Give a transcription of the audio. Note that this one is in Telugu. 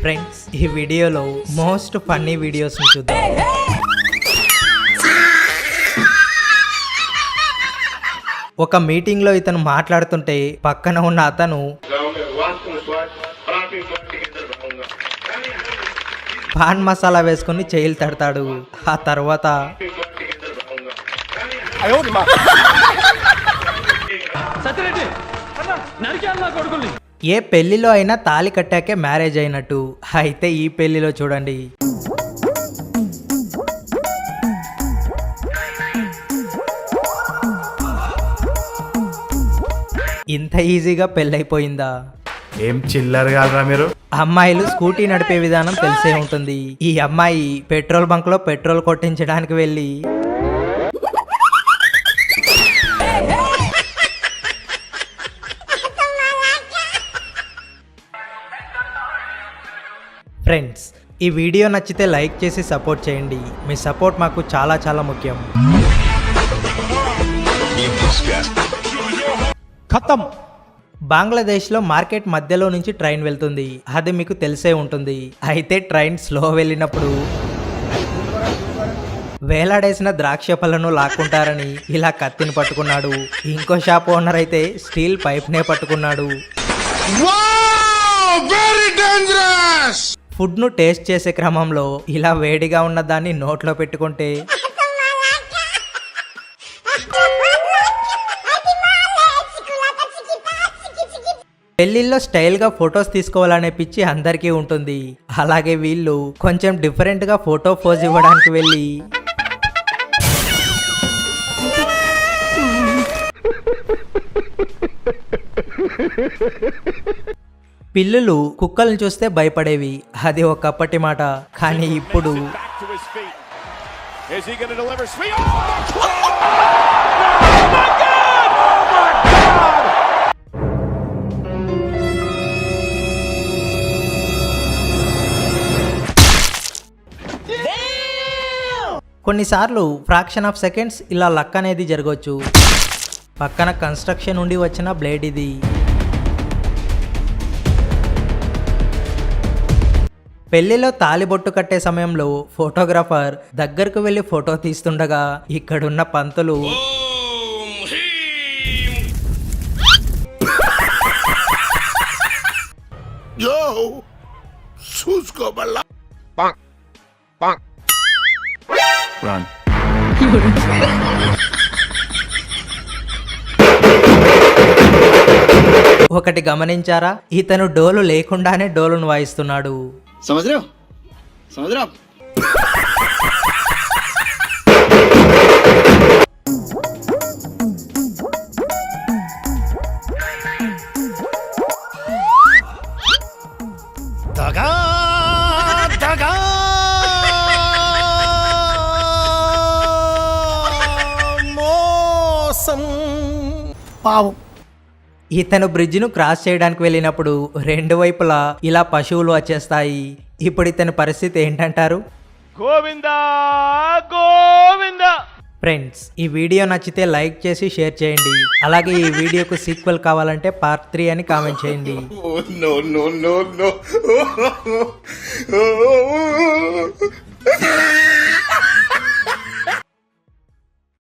ఫ్రెండ్స్, ఈ వీడియోలో మోస్ట్ ఫన్నీ వీడియోస్ చూద్దాం. ఒక మీటింగ్ లో ఇతను మాట్లాడుతుంటే పక్కన ఉన్న అతను పాన్ మసాలా వేసుకుని చేయిలు తడతాడు. ఆ తర్వాత ఏ పెళ్లిలో అయినా తాళి కట్టాకే మ్యారేజ్ అయినట్టు, అయితే ఈ పెళ్లిలో చూడండి. ఇంత ఈజీగా పెళ్ళైపోయిందా? ఏం చిల్లర్ కాదురా మీరు. అమ్మాయిలు స్కూటీ నడిపే విధానం తెలిసే ఉంటుంది. ఈ అమ్మాయి పెట్రోల్ బంక్ లో పెట్రోల్ కొట్టించడానికి వెళ్ళి ఫ్రెండ్స్, ఈ వీడియో నచ్చితే లైక్ చేసి సపోర్ట్ చేయండి. మీ సపోర్ట్ మాకు చాలా చాలా ముఖ్యం. ఖతం. బంగ్లాదేశ్లో మార్కెట్ మధ్యలో నుంచి ట్రైన్ వెళ్తుంది. అది మీకు తెలిసే ఉంటుంది. అయితే ట్రైన్ స్లో వెళ్ళినప్పుడు వేలాడేసిన ద్రాక్ష పళ్ళను లాక్కుంటారని ఇలా కత్తిని పట్టుకున్నాడు. ఇంకో షాప్ ఓనర్ అయితే స్టీల్ పైప్నే పట్టుకున్నాడు. ఫుడ్ను టేస్ట్ చేసే క్రమంలో ఇలా వేడిగా ఉన్న దాన్ని నోట్లో పెట్టుకుంటే పెళ్లిల్లో స్టైల్గా ఫొటోస్ తీసుకోవాలనే పిచ్చి అందరికీ ఉంటుంది. అలాగే వీళ్ళు కొంచెం డిఫరెంట్గా ఫోటో పోజ్ ఇవ్వడానికి వెళ్ళి పిల్లులు కుక్కలను చూస్తే భయపడేవి. అది ఒకప్పటి మాట. కానీ ఇప్పుడు కొన్నిసార్లు ఫ్రాక్షన్ ఆఫ్ సెకండ్స్ ఇలా లక్ అనేది జరగవచ్చు. పక్కన కన్స్ట్రక్షన్ నుండి వచ్చిన బ్లేడ్ ఇది. పెళ్లిలో తాలిబొట్టు కట్టే సమయంలో ఫోటోగ్రాఫర్ దగ్గరకు వెళ్ళి ఫోటో తీస్తుండగా ఇక్కడున్న పంతులు ఒకటి గమనించారా? ఇతను డోలు లేకుండానే డోలును వాయిస్తున్నాడు. సముద్రం సముద్రం పావం. ఇతను బ్రిడ్జ్ను క్రాస్ చేయడానికి వెళ్ళినప్పుడు రెండు వైపులా ఇలా పశువులు వచ్చేస్తాయి. ఇప్పుడు ఇతని పరిస్థితి ఏంటంటారు? గోవిందా గోవిందా. ఫ్రెండ్స్, ఈ వీడియో నచ్చితే లైక్ చేసి షేర్ చేయండి. అలాగే ఈ వీడియోకు సీక్వెల్ కావాలంటే పార్ట్ 3 అని కామెంట్ చేయండి. no.